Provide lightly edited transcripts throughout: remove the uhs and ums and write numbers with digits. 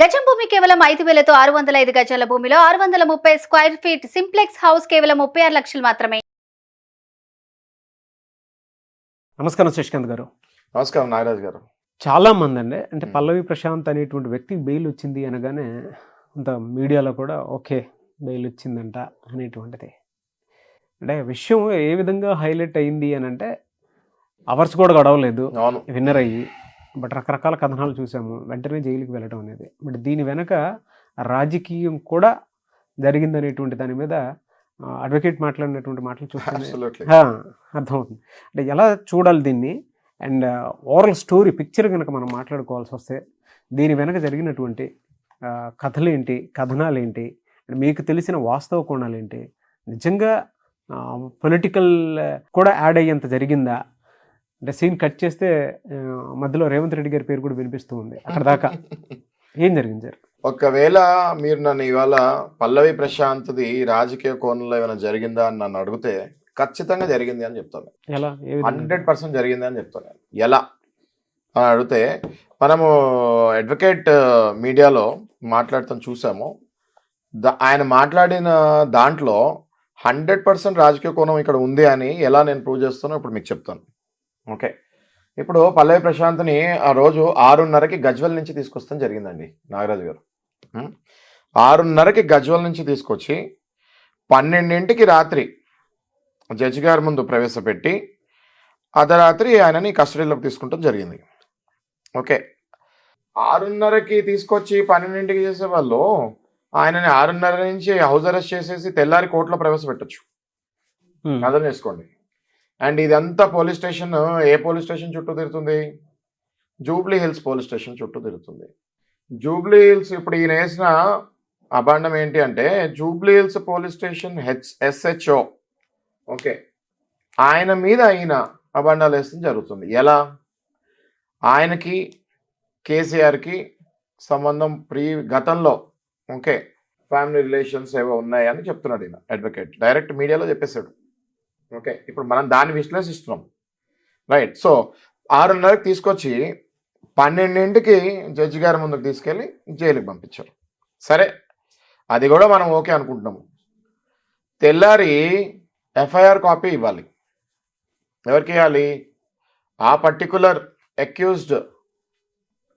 గజం భూమి కేవలం 5,000తో 605 గజాల భూమిలో 630 స్క్వేర్ ఫీట్ సింప్లెక్స్ హౌస్ కేవలం 36 లక్షలు మాత్రమే. నమస్కారం శశికాంత్ గారు. నమస్కారం నాగరాజ్ గారు. చాలా మంది అంటే పల్లవి ప్రశాంత్ అనేటువంటి వ్యక్తికి బెయిల్ వచ్చింది అనగానే అంత మీడియాలో కూడా ఓకే బెయిల్ వచ్చిందంట అనేటువంటిది. అంటే విషయం ఏ విధంగా హైలైట్ అయింది అని అంటే అవర్స్ కూడా గడవలేదు విన్నర్ అయ్యి, బట్ రకరకాల కథనాలు చూసాము, వెంటనే జైలుకి వెళ్ళడం అనేది. బట్ దీని వెనక రాజకీయం కూడా జరిగిందనేటువంటి దాని మీద అడ్వకేట్ మాట్లాడినటువంటి మాటలు చూస్తే అర్థమవుతుంది. అంటే ఎలా చూడాలి దీన్ని, అండ్ ఓవరాల్ స్టోరీ పిక్చర్ కనుక మనం మాట్లాడుకోవాల్సి వస్తే దీని వెనక జరిగినటువంటి కథలేంటి, కథనాలు ఏంటి, మీకు తెలిసిన వాస్తవ కోణాలు ఏంటి, నిజంగా పొలిటికల్ కూడా యాడ్ అయ్యేంత జరిగిందా? అంటే సీన్ కట్ చేస్తే మధ్యలో రేవంత్ రెడ్డి గారి పేరు కూడా వినిపిస్తూ ఉంది. అక్కడ దాకా ఏం జరిగింది సార్? ఒకవేళ మీరు నన్ను ఇవాళ పల్లవి ప్రశాంత్ది రాజకీయ కోణంలో ఏమైనా జరిగిందా అని నన్ను అడిగితే ఖచ్చితంగా జరిగింది అని చెప్తాను. ఎలా? 100% జరిగింది అని చెప్తాను. ఎలా అని అడిగితే, మనము అడ్వకేట్ మీడియాలో మాట్లాడుతాం చూసాము. ఆయన మాట్లాడిన దాంట్లో 100% రాజకీయ కోణం ఇక్కడ ఉంది అని ఎలా నేను ప్రూవ్ చేస్తానో ఇప్పుడు మీకు చెప్తాను. ఓకే, ఇప్పుడు పల్లవి ప్రశాంత్ని ఆ రోజు 6:30కి గజ్వెల్ నుంచి తీసుకొస్తాం జరిగిందండి నాగరాజు గారు. 6:30కి గజ్వెల్ నుంచి తీసుకొచ్చి 12ంటికి రాత్రి జడ్జి గారి ముందు ప్రవేశపెట్టి అర్ధరాత్రి ఆయనని కస్టడీలోకి తీసుకుంటాం జరిగింది. ఓకే, 6:30కి తీసుకొచ్చి 12ంటికి చేసేవాళ్ళు ఆయనని 6:30 నుంచి హౌస్ అరెస్ట్ చేసేసి తెల్లారి కోర్టులో ప్రవేశపెట్టచ్చు. అర్థం చేసుకోండి. అండ్ ఇదంతా పోలీస్ స్టేషన్, ఏ పోలీస్ స్టేషన్ చుట్టూ తిరుగుతుంది? జూబ్లీ హిల్స్ పోలీస్ స్టేషన్ చుట్టూ తిరుగుతుంది. జూబ్లీ హిల్స్ ఇప్పుడు ఈయన వేసిన అభాండం ఏంటి అంటే Jubilee hills police station SHO, okay, ఆయన మీద ఈయన అభాండాలు వేస్తే జరుగుతుంది. ఎలా? ఆయనకి కేసీఆర్కి సంబంధం గతంలో ఓకే ఫ్యామిలీ రిలేషన్స్ ఏవో ఉన్నాయని చెప్తున్నాడు ఈయన అడ్వకేట్. డైరెక్ట్ మీడియాలో చెప్పేశాడు. ఓకే, ఇప్పుడు మనం దాన్ని విశ్లేషిస్తున్నాం, రైట్? సో 6:30కి తీసుకొచ్చి 12ంటికి జడ్జి గారి ముందుకు తీసుకెళ్ళి జైలుకి పంపించారు. సరే, అది కూడా మనం ఓకే అనుకుంటున్నాము. తెల్లారి FIR కాపీ ఇవ్వాలి. ఎవరికి ఇవ్వాలి? ఆ పర్టికులర్ అక్యూజ్డ్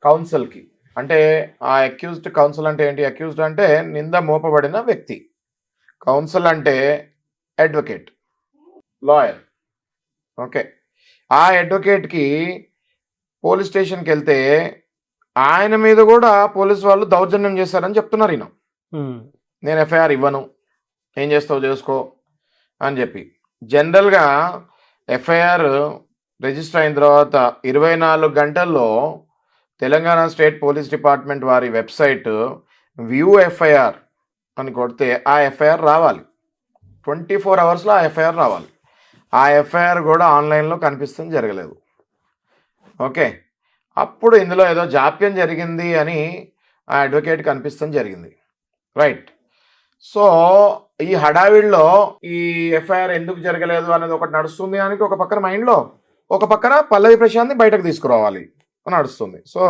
కౌన్సిల్కి. అంటే ఆ అక్యూజ్డ్ కౌన్సిల్ అంటే ఏంటి? అక్యూజ్డ్ అంటే నింద మోపబడిన వ్యక్తి, కౌన్సిల్ అంటే అడ్వకేట్, లాయర్. ఓకే, ఆ అడ్వకేట్కి పోలీస్ స్టేషన్కి వెళ్తే ఆయన మీద కూడా పోలీసు వాళ్ళు దౌర్జన్యం చేశారని చెప్తున్నారు ఈయన. నేను FIR ఇవ్వను, ఏం చేస్తావు చేసుకో అని చెప్పి. జనరల్గా FIR రిజిస్టర్ అయిన తర్వాత 24 గంటల్లో తెలంగాణ స్టేట్ పోలీస్ డిపార్ట్మెంట్ వారి వెబ్సైట్ వ్యూ FIR అని కొడితే ఆ FIR రావాలి. 24 అవర్స్లో ఆ FIR రావాలి. ఆ FIR కూడా ఆన్లైన్లో కనిపిస్తుంది జరగలేదు. ఓకే, అప్పుడు ఇందులో ఏదో జాప్యం జరిగింది అని ఆ అడ్వకేట్ కనిపిస్తుంది జరిగింది, రైట్? సో ఈ హడావిడిలో ఈ FIR ఎందుకు జరగలేదు అనేది ఒకటి నడుస్తుంది అని ఒక పక్కన మైండ్లో, ఒక పక్కన పల్లవి ప్రశాంత్ని బయటకు తీసుకురావాలి అని నడుస్తుంది. సో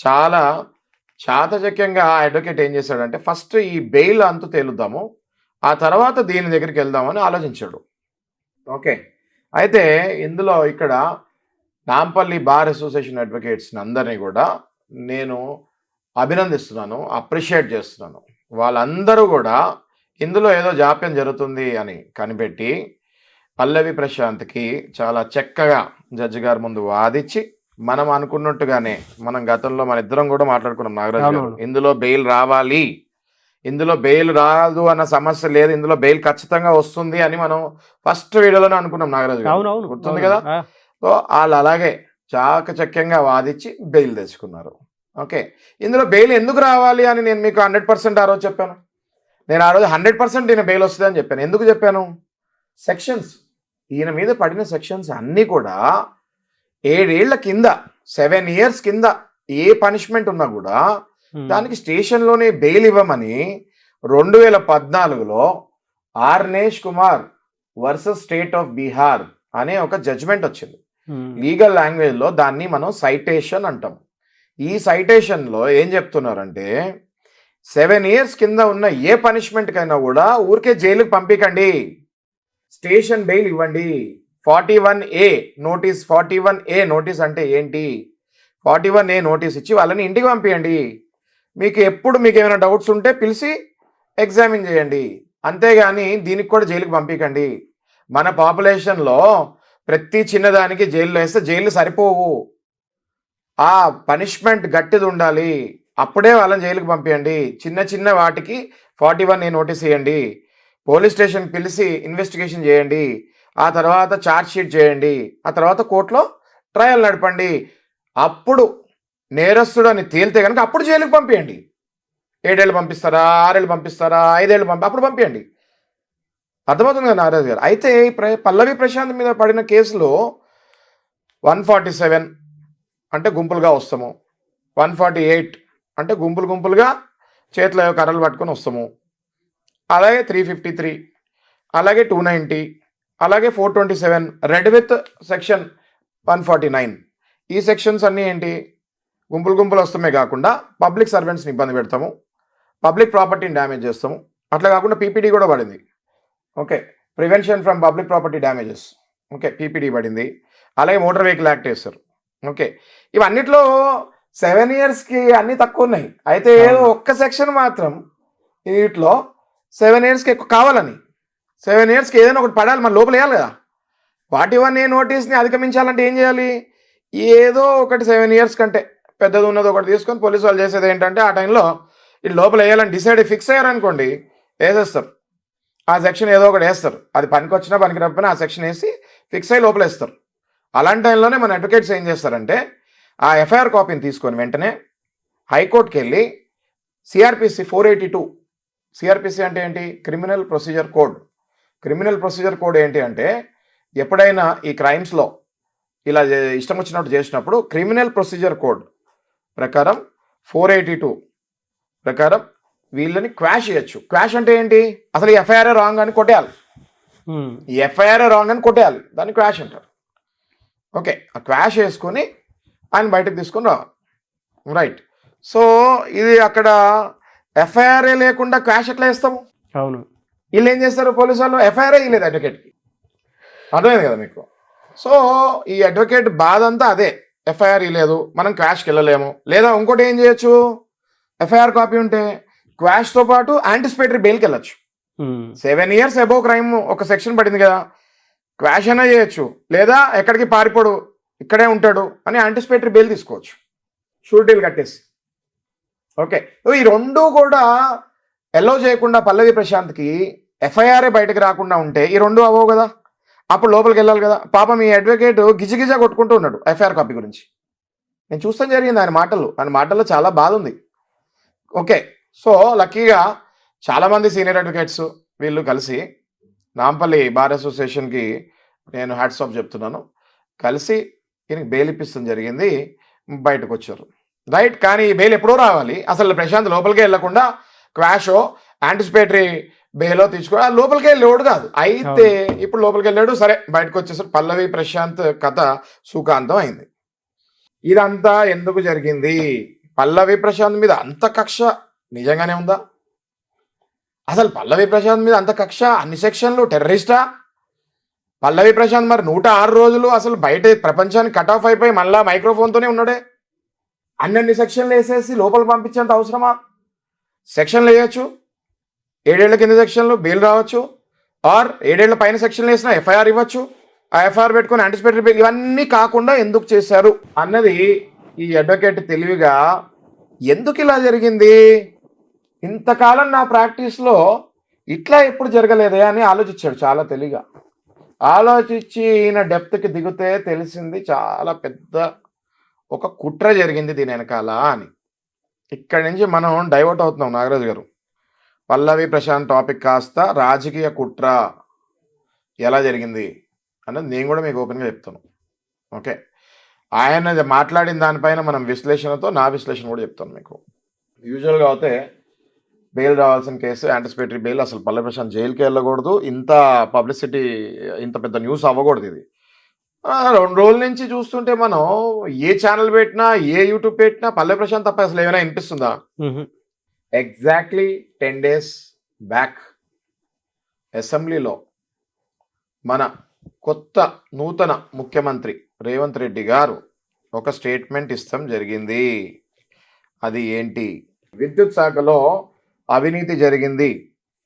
చాలా చాతచక్యంగా ఆ అడ్వకేట్ ఏం చేశాడంటే ఫస్ట్ ఈ బెయిల్ అంతు తేలుద్దాము, ఆ తర్వాత దీని దగ్గరికి వెళ్దామని ఆలోచించాడు. ఓకే, అయితే ఇందులో ఇక్కడ నాంపల్లి బార్ అసోసియేషన్ అడ్వకేట్స్ని అందరినీ కూడా నేను అభినందిస్తున్నాను, అప్రిషియేట్ చేస్తున్నాను. వాళ్ళందరూ కూడా ఇందులో ఏదో జాప్యం జరుగుతుంది అని కనిపెట్టి పల్లవి ప్రశాంత్కి చాలా చక్కగా జడ్జి గారి ముందు వాదించి, మనం అనుకున్నట్టుగానే మనం గతంలో మన ఇద్దరం కూడా మాట్లాడుకున్నాం నాగరాజు గారు, ఇందులో బెయిల్ రావాలి, ఇందులో బెయిల్ రాదు అన్న సమస్య లేదు, ఇందులో బెయిల్ ఖచ్చితంగా వస్తుంది అని మనం ఫస్ట్ వీడియోలోనే అనుకున్నాం నాగరాజు గారు, గుర్తుంది కదా? సో వాళ్ళు అలాగే చాకచక్యంగా వాదించి బెయిల్ తెచ్చుకున్నారు. ఓకే, ఇందులో బెయిల్ ఎందుకు రావాలి అని నేను మీకు 100% ఆ రోజు చెప్పాను. నేను ఆ రోజు 100% ఈయన బెయిల్ వస్తుంది అని చెప్పాను. ఎందుకు చెప్పాను? సెక్షన్స్, ఈయన మీద పడిన సెక్షన్స్ అన్నీ కూడా 7 ఏళ్ల కింద, 7 years కింద ఏ పనిష్మెంట్ ఉన్నా కూడా దానికి స్టేషన్లోనే బెయిల్ ఇవ్వమని 2014లో Arnesh Kumar versus state of Bihar అనే ఒక జడ్జ్మెంట్ వచ్చింది. లీగల్ లాంగ్వేజ్లో దాన్ని మనం సైటేషన్ అంటాం. ఈ సైటేషన్లో ఏం చెప్తున్నారంటే 7 years కింద ఉన్న ఏ పనిష్మెంట్కైనా కూడా ఊరికే జైలుకి పంపించకండి, స్టేషన్ బెయిల్ ఇవ్వండి. 41A నోటీస్, 41A నోటీస్ అంటే ఏంటి? 41A నోటీస్ ఇచ్చి వాళ్ళని ఇంటికి పంపించండి. మీకు ఏమైనా డౌట్స్ ఉంటే పిలిచి ఎగ్జామిన్ చేయండి, అంతేగాని దీనికి కూడా జైలుకి పంపించకండి. మన పాపులేషన్లో ప్రతి చిన్నదానికి జైల్లో వేస్తే జైలు సరిపోవు, ఆ పనిష్మెంట్ గట్టిది ఉండాలి, అప్పుడే వాళ్ళని జైలుకి పంపించండి. చిన్న చిన్న వాటికి 41A నోటీస్ ఇవ్వండి, పోలీస్ స్టేషన్ పిలిచి ఇన్వెస్టిగేషన్ చేయండి, ఆ తర్వాత ఛార్జ్ షీట్ చేయండి, ఆ తర్వాత కోర్టులో ట్రయల్ నడపండి. అప్పుడు నేరస్తుడు అని తేలితే కనుక అప్పుడు జైలుకి పంపించండి. 7 ఏళ్ళు పంపిస్తారా, 6 ఏళ్ళు పంపిస్తారా, 5 ఏళ్ళు అప్పుడు పంపించండి. అర్థమవుతుంది కదా నారాజ్ గారు? అయితే ఈ పల్లవి ప్రశాంత్ మీద పడిన కేసులో 147 అంటే గుంపులుగా వస్తాము, 148 అంటే గుంపులుగా చేతిలో కర్రలు పట్టుకొని వస్తాము, అలాగే 353, అలాగే 290, అలాగే 427 రెడ్ విత్ సెక్షన్ 149. ఈ సెక్షన్స్ అన్నీ ఏంటి? గుంపులు వస్తామే కాకుండా పబ్లిక్ సర్వెంట్స్ని ఇబ్బంది పెడతాము, పబ్లిక్ ప్రాపర్టీని డ్యామేజ్ చేస్తాము. అట్లా కాకుండా పీపీడీ కూడా పడింది. Okay, prevention from public property damages, okay, PPD పడింది. అలాగే మోటార్ వెహికల్ యాక్ట్ వేస్తారు. ఓకే, ఇవన్నిట్లో 7 yearsకి అన్నీ తక్కువ ఉన్నాయి. అయితే ఏదో ఒక్క సెక్షన్ మాత్రం వీటిలో 7 yearsకి ఎక్కువ కావాలని, 7 yearsకి ఏదైనా ఒకటి పడాలి, మన లోపల వేయాలి కదా. 41A నోటీస్ని అధిగమించాలంటే ఏం చేయాలి? ఏదో ఒకటి 7 years కంటే పెద్దది ఉన్నది ఒకటి తీసుకొని పోలీసు వాళ్ళు చేసేది ఏంటంటే ఆ టైంలో ఈ లోపల వేయాలని డిసైడ్ ఫిక్స్ అయ్యారనుకోండి, వేసేస్తారు. ఆ సెక్షన్ ఏదో ఒకటి వేస్తారు, అది పనికొచ్చినా పనికి రాకపోయినా ఆ సెక్షన్ వేసి ఫిక్స్ అయ్యి లోపల వేస్తారు. అలాంటి టైంలోనే మన అడ్వకేట్స్ ఏం చేస్తారంటే ఆ ఎఫ్ఐఆర్ కాపీని తీసుకొని వెంటనే హైకోర్టుకి వెళ్ళి సిఆర్పిసి 482, సిఆర్పిసి అంటే ఏంటి? Criminal procedure code. Criminal procedure code ఏంటి అంటే ఎప్పుడైనా ఈ క్రైమ్స్లో ఇలా ఇష్టం వచ్చినట్టు చేసినప్పుడు క్రిమినల్ ప్రొసీజర్ కోడ్ ప్రకారం 482 ప్రకారం వీళ్ళని క్వాష్ చేయొచ్చు. క్వాష్ అంటే ఏంటి? అసలు ఈ ఎఫ్ఐఆర్ రాంగ్ అని కొట్టేయాలి, ఈ ఎఫ్ఐఆర్ రాంగ్ అని కొట్టేయాలి, దాన్ని క్వాష్ అంటారు. ఓకే, ఆ క్వాష్ వేసుకొని ఆయన బయటకు తీసుకొని రావాలి. రైట్. సో ఇది అక్కడ ఎఫ్ఐఆర్ఏ లేకుండా క్వాష్ ఎట్లా వేస్తాము? అవును, వీళ్ళు ఏం చేస్తారు? పోలీసు వాళ్ళు ఎఫ్ఐఆర్ఏ ఇవ్వలేదు అడ్వకేట్కి. అర్థమైంది కదా మీకు? సో ఈ అడ్వకేట్ బాధ అంతా అదే, ఎఫ్ఐఆర్ ఇవ్వలేదు, మనం క్వాష్కి వెళ్ళలేము. లేదా ఇంకోటి ఏం చేయొచ్చు? ఎఫ్ఐఆర్ కాపీ ఉంటే క్వాష్తో పాటు యాంటిసిపేటరీ బెయిల్కి వెళ్ళచ్చు. 7 years అబోవ్ క్రైమ్ ఒక సెక్షన్ పడింది కదా, క్వాష్ అయినా చేయొచ్చు, లేదా ఎక్కడికి పారిపోడు, ఇక్కడే ఉంటాడు అని యాంటిసిపేటరీ బెయిల్ తీసుకోవచ్చు, షూరిటీలు కట్టేసి. ఓకే, ఈ రెండు కూడా ఎల్లో చేయకుండా పల్లవి ప్రశాంత్కి ఎఫ్ఐఆర్ఏ బయటకు రాకుండా ఉంటే ఈ రెండు అవ్వవు కదా, అప్పుడు లోపలికి వెళ్ళాలి కదా. పాపం ఈ అడ్వకేట్ గిజగిజా కొట్టుకుంటూ ఉన్నాడు ఎఫ్ఐఆర్ కాపీ గురించి. నేను చూస్తాం జరిగింది ఆయన మాటల్లో చాలా బాధ ఉంది. ఓకే, సో లక్కీగా చాలామంది సీనియర్ అడ్వకేట్స్ వీళ్ళు కలిసి నాంపల్లి బార్ అసోసియేషన్కి నేను హ్యాట్స్ ఆఫ్ చెప్తున్నాను, కలిసి ఈయనకి బెయిల్ ఇప్పిస్తాం జరిగింది, బయటకు వచ్చారు. రైట్. కానీ ఈ బెయిల్ ఎప్పుడో రావాలి, అసలు ప్రశాంత్ లోపలికే వెళ్లకుండా క్వాషో యాంటిసిపేటరీ బెయిలో తీసుకుని లోపలికి వెళ్ళేవాడు కాదు. అయితే ఇప్పుడు లోపలికి వెళ్ళాడు, సరే బయటకు వచ్చేసరికి పల్లవి ప్రశాంత్ కథ సుఖాంతం అయింది. ఇదంతా ఎందుకు జరిగింది? పల్లవి ప్రశాంత్ మీద అంత కక్ష నిజంగానే ఉందా? అసలు పల్లవి ప్రశాంత్ మీద అంత కక్ష, అన్ని సెక్షన్లు టెర్రరిస్టా? పల్లవి ప్రశాంత్ మరి 106 రోజులు అసలు బయట ప్రపంచానికి కట్ ఆఫ్ అయిపోయి మళ్ళా మైక్రోఫోన్తోనే ఉన్నాడే. అన్ని సెక్షన్లు వేసేసి లోపల పంపించేంత అవసరమా? సెక్షన్లు వేయచ్చు, 7 ఏళ్ల కింద సెక్షన్లు బెయిల్ రావచ్చు, ఆర్ 7 ఏళ్ల పైన సెక్షన్లు వేసినా ఎఫ్ఐఆర్ ఇవ్వచ్చు. ఆ ఎఫ్ఐఆర్ పెట్టుకుని యాంటిసిపేటరీ బెయిల్, ఇవన్నీ కాకుండా ఎందుకు చేశారు అన్నది ఈ అడ్వకేట్ తెలివిగా ఎందుకు ఇలా జరిగింది, ఇంతకాలం నా ప్రాక్టీస్లో ఇట్లా ఎప్పుడు జరగలేదే అని ఆలోచించాడు. చాలా తెలివిగా ఆలోచించి ఈయన డెప్త్కి దిగితే తెలిసింది చాలా పెద్ద ఒక కుట్ర జరిగింది దీని వెనకాల అని. ఇక్కడి నుంచి మనం డైవర్ట్ అవుతున్నాం నాగరాజు గారు. పల్లవి ప్రశాంత్ టాపిక్ కాస్త రాజకీయ కుట్ర ఎలా జరిగింది అన్నది నేను కూడా మీకు ఓపెన్గా చెప్తాను. ఓకే, ఆయన మాట్లాడిన దానిపైన మనం విశ్లేషణతో నా విశ్లేషణ కూడా చెప్తాను మీకు. యూజువల్గా అయితే బెయిల్ రావాల్సిన కేసు యాంటిసిపేటరీ బెయిల్, అసలు పల్లవి ప్రశాంత్ జైలుకి వెళ్ళకూడదు, ఇంత పబ్లిసిటీ, ఇంత పెద్ద న్యూస్ అవ్వకూడదు ఇది. 2 రోజుల నుంచి చూస్తుంటే మనం ఏ ఛానల్ పెట్టినా, ఏ యూట్యూబ్ పెట్టినా పల్లవి ప్రశాంత్ తప్ప అసలు ఏమైనా వినిపిస్తుందా? ఎగ్జాక్ట్లీ 10 days బ్యాక్ అసెంబ్లీలో మన కొత్త నూతన ముఖ్యమంత్రి రేవంత్ రెడ్డి గారు ఒక స్టేట్మెంట్ ఇస్తాం జరిగింది. అది ఏంటి? విద్యుత్ శాఖలో అవినీతి జరిగింది,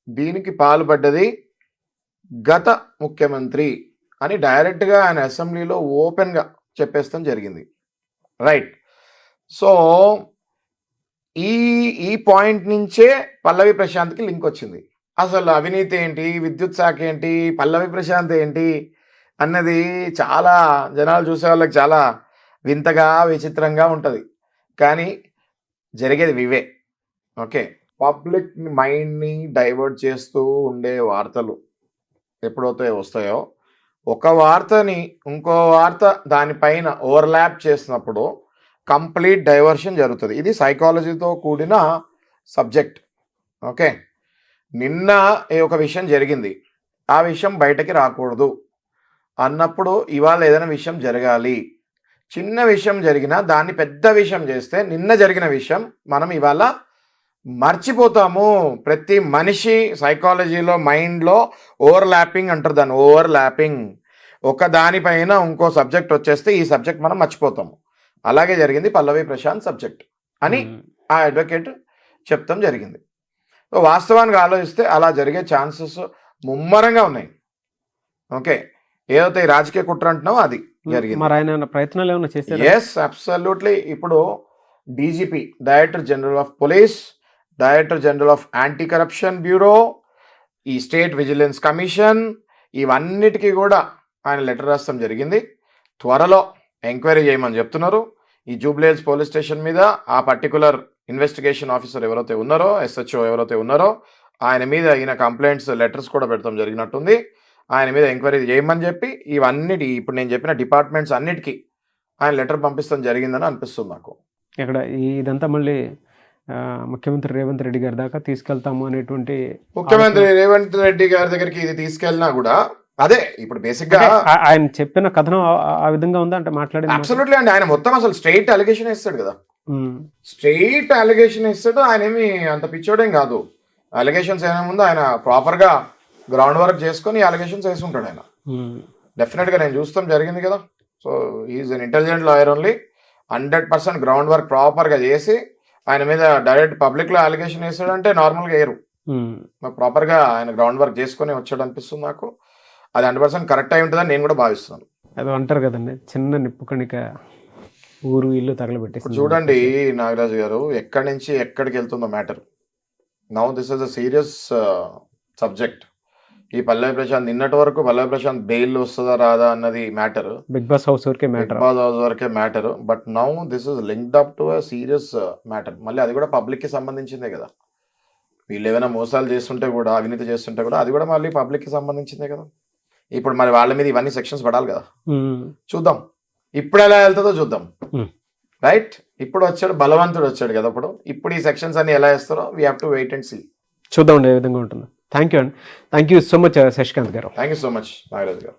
దీనికి పాల్పడ్డది గత ముఖ్యమంత్రి అని డైరెక్ట్గా ఆయన అసెంబ్లీలో ఓపెన్గా చెప్పేస్తాం జరిగింది. రైట్. సో ఈ పాయింట్ నుంచే పల్లవి ప్రశాంత్కి లింక్ వచ్చింది. అసలు అవినీతి ఏంటి, విద్యుత్ శాఖ ఏంటి, పల్లవి ప్రశాంత్ ఏంటి అన్నది చాలా జనాలు చూసే వాళ్ళకి చాలా వింతగా విచిత్రంగా ఉంటుంది. కానీ జరిగేది వివే. ఓకే, పబ్లిక్ మైండ్ని డైవర్ట్ చేస్తూ ఉండే వార్తలు ఎప్పుడైతే వస్తాయో, ఒక వార్తని ఇంకో వార్త దానిపైన ఓవర్లాప్ చేసినప్పుడు కంప్లీట్ డైవర్షన్ జరుగుతుంది. ఇది సైకాలజీతో కూడిన సబ్జెక్ట్. ఓకే, నిన్న ఒక విషయం జరిగింది, ఆ విషయం బయటకి రాకూడదు అన్నప్పుడు ఇవాళ ఏదైనా విషయం జరగాలి. చిన్న విషయం జరిగినా దాన్ని పెద్ద విషయం చేస్తే నిన్న జరిగిన విషయం మనం ఇవాళ మర్చిపోతాము. ప్రతి మనిషి సైకాలజీలో మైండ్లో ఓవర్లాపింగ్ అంటారు దాన్ని, ఓవర్లాపింగ్. ఒక దానిపైన ఇంకో సబ్జెక్ట్ వచ్చేస్తే ఈ సబ్జెక్ట్ మనం మర్చిపోతాము. అలాగే జరిగింది పల్లవి ప్రశాంత్ సబ్జెక్ట్ అని ఆ అడ్వకేట్ చెప్తాం జరిగింది. వాస్తవానికి ఆలోచిస్తే అలా జరిగే ఛాన్సెస్ ముమ్మరంగా ఉన్నాయి. ఓకే, ఏదైతే ఈ రాజకీయ కుట్ర అంటున్నావో అది జరిగింది. మరి ఆయన ప్రయత్నాలు ఏమైనా చేశారు? Yes, absolutely. ఇప్పుడు DGP, director general of police, director general of anti corruption bureau, ఈ స్టేట్ విజిలెన్స్ కమిషన్, ఇవన్నిటికీ కూడా ఆయన లెటర్ రాస్తాం జరిగింది. త్వరలో ఎంక్వైరీ చేయమని చెప్తున్నారు. ఈ జూబ్లీహిల్స్ పోలీస్ స్టేషన్ మీద ఆ పర్టికులర్ ఇన్వెస్టిగేషన్ ఆఫీసర్ ఎవరైతే ఉన్నారో, ఎస్హెచ్ఓ ఎవరైతే ఉన్నారో, ఆయన మీద ఈయన కంప్లైంట్స్ లెటర్స్ కూడా పెడతాం జరిగినట్టుంది. ఆయన మీద ఎంక్వైరీ చేయమని చెప్పి ఇవన్నిటి ఇప్పుడు నేను చెప్పిన డిపార్ట్మెంట్స్ అన్నిటికీ ఆయన లెటర్ పంపిస్తాం జరిగిందని అనిపిస్తుంది నాకు. ఇక్కడ ఇదంతా మళ్ళీ ముఖ్యమంత్రి రేవంత్ రెడ్డి గారి దాకా తీసుకెళ్తాము అనేటువంటి, ముఖ్యమంత్రి రేవంత్ రెడ్డి గారి దగ్గరికి ఇది తీసుకెళ్ళినా కూడా అదే ఇప్పుడు బేసిక్ గా ఆయన చెప్పిన కథనం ఆ విధంగా ఉందా అంటే మాట్లాడింది? అబ్సల్యూట్లీ అండి. ఆయన మొత్తం అసలు స్ట్రైట్ అలిగేషన్ ఇస్తాడు కదా, స్ట్రైట్ అలిగేషన్ ఇస్తాడు. ఆయన ఏమి అంత పిచ్చోడేం కాదు. అలిగేషన్స్ ఏమైనా ముందు ఆయన ప్రాపర్ గా గ్రౌండ్ వర్క్ చేసుకొని అలిగేషన్స్ వేసుకుంటాడు ఆయన. డెఫినెట్ గా నేను చూస్తాం జరిగింది కదా. So is an intelligent lawyer only. 100% ground work proper గా చేసి ఆయన మీద డైరెక్ట్ పబ్లిక్ లో అలిగేషన్ వేసాడంటే నార్మల్ గా వేయరు. ప్రాపర్ గా ఆయన గ్రౌండ్ వర్క్ చేసుకుని వచ్చాడు అనిపిస్తుంది నాకు. అది 100% కరెక్ట్ అయి ఉంటుందని నేను కూడా భావిస్తున్నాను. అది అంటారు కదండి, చిన్న నిప్పు కణిక ఊరు ఇల్లు తగలబెట్టేసి. చూడండి నాగరాజు గారు, ఎక్కడి నుంచి ఎక్కడికి వెళ్తుందో matter. Now this is a serious subject. ఈ పల్లవి ప్రశాంత్ నిన్నటి వరకు పల్లవి ప్రశాంత్ బెయిల్ వస్తుందా రాదా అన్నది మ్యాటర్, బిగ్ బాస్ హౌస్ వరకే matter. But now this is linked up to a serious matter. మళ్ళీ అది కూడా పబ్లిక్ కి సంబంధించిందే కదా. వీళ్ళు ఏమైనా మోసాలు చేస్తుంటే కూడా, అవినీతి చేస్తుంటే కూడా అది కూడా మళ్ళీ పబ్లిక్ కి సంబంధించిందే కదా. ఇప్పుడు మరి వాళ్ళ మీద ఇవన్నీ సెక్షన్స్ పడాలి కదా. చూద్దాం ఇప్పుడు ఎలా వెళ్తుందో చూద్దాం. రైట్, ఇప్పుడు వచ్చాడు బలవంతుడు వచ్చాడు కదా. ఇప్పుడు ఈ సెక్షన్స్ అన్ని ఎలా వేస్తారో we have to wait and see. చూద్దాం ఏ విధంగా ఉంటుందో. థ్యాంక్ యూ అండి. Thank you so much Shashikant garu. Thank you so much Nagaraju గారు.